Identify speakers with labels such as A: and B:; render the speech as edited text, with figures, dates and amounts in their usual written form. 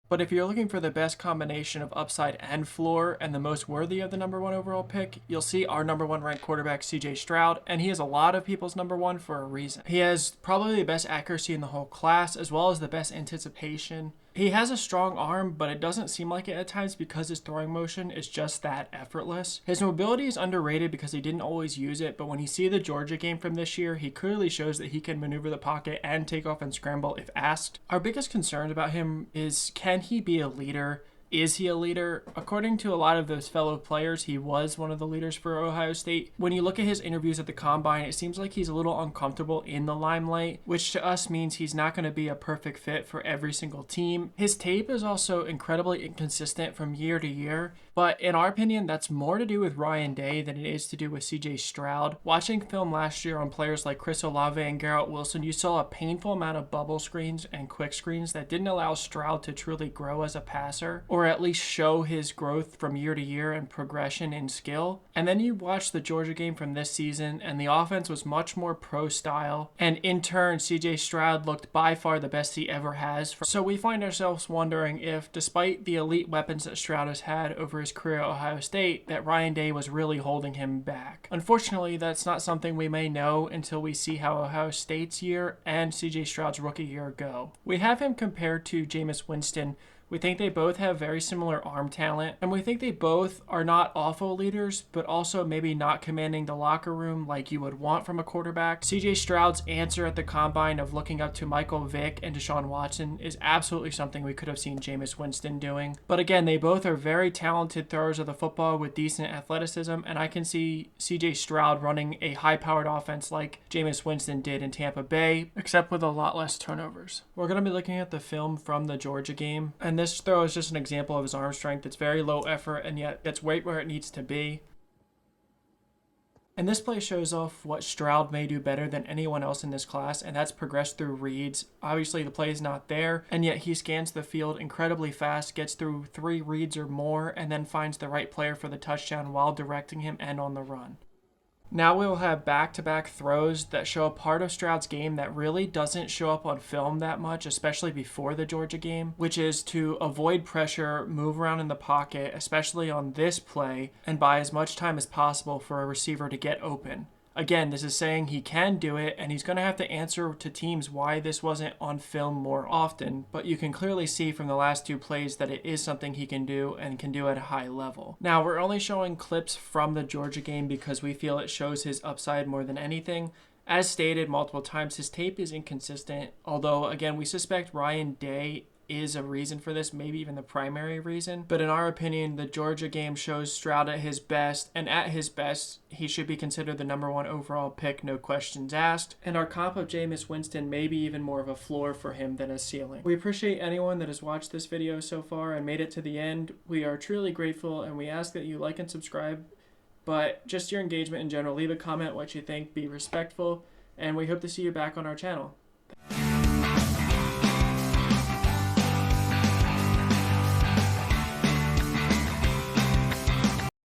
A: But if you're looking for the best combination of upside and floor and the most worthy of the number one overall pick, you'll see our number one ranked quarterback, CJ Stroud, and he is a lot of people's number one for a reason. He has probably the best accuracy in the whole class, as well as the best anticipation. He has a strong arm, but it doesn't seem like it at times because his throwing motion is just that effortless. His mobility is underrated because he didn't always use it, but when you see the Georgia game from this year, he clearly shows that he can maneuver the pocket and take off and scramble if asked. Our biggest concern about him is, can he be a leader? Is he a leader? According to a lot of those fellow players, he was one of the leaders for Ohio State. When you look at his interviews at the Combine, it seems like he's a little uncomfortable in the limelight, which to us means he's not going to be a perfect fit for every single team. His tape is also incredibly inconsistent from year to year, but in our opinion, that's more to do with Ryan Day than it is to do with CJ Stroud. Watching film last year on players like Chris Olave and Garrett Wilson, you saw a painful amount of bubble screens and quick screens that didn't allow Stroud to truly grow as a passer, or at least show his growth from year to year and progression in skill. And then you watch the Georgia game from this season, and the offense was much more pro style, and in turn, CJ Stroud looked by far the best he ever has. So we find ourselves wondering if, despite the elite weapons that Stroud has had over his career at Ohio State, that Ryan Day was really holding him back. Unfortunately, that's not something we may know until we see how Ohio State's year and CJ Stroud's rookie year go. We have him compared to Jameis Winston. We think they both have very similar arm talent, and we think they both are not awful leaders, but also maybe not commanding the locker room like you would want from a quarterback. CJ Stroud's answer at the Combine of looking up to Michael Vick and Deshaun Watson is absolutely something we could have seen Jameis Winston doing. But again, they both are very talented throwers of the football with decent athleticism, and I can see CJ Stroud running a high-powered offense like Jameis Winston did in Tampa Bay, except with a lot less turnovers. We're going to be looking at the film from the Georgia game, and this throw is just an example of his arm strength. It's very low effort, and yet it's right where it needs to be. And this play shows off what Stroud may do better than anyone else in this class, and that's progress through reads. Obviously, the play is not there, and yet he scans the field incredibly fast, gets through 3 reads or more, and then finds the right player for the touchdown while directing him and on the run. Now we'll have back-to-back throws that show a part of Stroud's game that really doesn't show up on film that much, especially before the Georgia game, which is to avoid pressure, move around in the pocket, especially on this play, and buy as much time as possible for a receiver to get open. Again, this is saying he can do it, and he's going to have to answer to teams why this wasn't on film more often, but you can clearly see from the last 2 plays that it is something he can do and can do at a high level. Now, we're only showing clips from the Georgia game because we feel it shows his upside more than anything. As stated multiple times, his tape is inconsistent, although, again, we suspect Ryan Day is a reason for this, maybe even the primary reason. But in our opinion, the Georgia game shows Stroud at his best, and at his best, he should be considered the number 1 overall pick, no questions asked. And our comp of Jameis Winston may be even more of a floor for him than a ceiling. We appreciate anyone that has watched this video so far and made it to the end. We are truly grateful, and we ask that you like and subscribe. But just your engagement in general, leave a comment what you think, be respectful, and we hope to see you back on our channel.